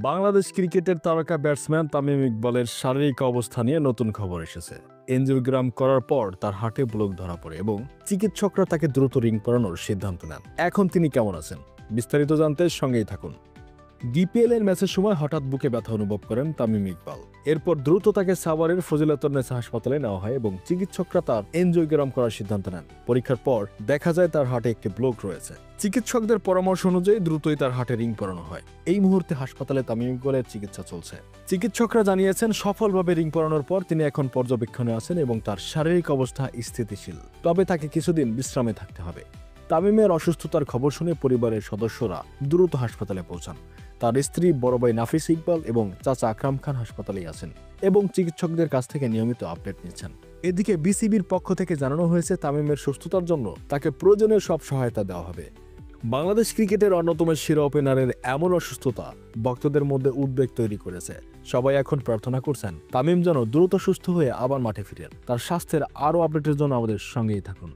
বাংলাদেশ ক্রিকেটের তারকা ব্যাটসম্যান তামিম ইকবালের শারীরিক অবস্থা নিয়ে নতুন খবর এসেছে। এনজিওগ্রাম করার পর তার হার্টে ব্লক ধরা পড়ে এবং চিকিৎসকরা তাকে দ্রুত রিং পরানোর সিদ্ধান্ত নেন। এখন তিনি কেমন আছেন বিস্তারিত জানতে সঙ্গেই থাকুন। বিপিএল এর ম্যাচের সময় হঠাৎ বুকে ব্যথা অনুভব করেন তামিম ইকবাল। এরপর দ্রুত তাকে সাভারের ফজিলাতুন্নেসা হাসপাতালে নেওয়া হয় এবং চিকিৎসকরা তার এনজিওগ্রাম করার সিদ্ধান্ত নেন। পরীক্ষার পর দেখা যায় তার হার্টে একটি ব্লক রয়েছে। চিকিৎসকদের পরামর্শ অনুযায়ী দ্রুতই তার হার্টে রিং পরানো হয়। এই মুহূর্তে হাসপাতালে তামিম ইকবালের চিকিৎসা চলছে। চিকিৎসকরা জানিয়েছেন সফলভাবে রিং পরানোর পর তিনি এখন পর্যবেক্ষণে আছেন এবং তার শারীরিক অবস্থা স্থিতিশীল, তবে তাকে কিছুদিন বিশ্রামে থাকতে হবে। তামিমের অসুস্থতার খবর শুনে পরিবারের সদস্যরা দ্রুত হাসপাতালে পৌঁছান। তার স্ত্রী, বড় ভাই নাফিস ইকবাল এবং চাচা আকরাম খান হাসপাতালেই আছেন এবং চিকিৎসকদের কাছ থেকে নিয়মিত আপডেট নিচ্ছেন। এদিকে বিসিবির পক্ষ থেকে জানানো হয়েছে তামিমের সুস্থতার জন্য তাকে প্রয়োজনীয় সব সহায়তা দেওয়া হবে। বাংলাদেশ ক্রিকেটের অন্যতম সেরা ওপেনারের এমন অসুস্থতা ভক্তদের মধ্যে উদ্বেগ তৈরি করেছে। সবাই এখন প্রার্থনা করছেন তামিম যেন দ্রুত সুস্থ হয়ে আবার মাঠে ফিরেন। তার স্বাস্থ্যের আরও আপডেটের জন্য আমাদের সঙ্গেই থাকুন।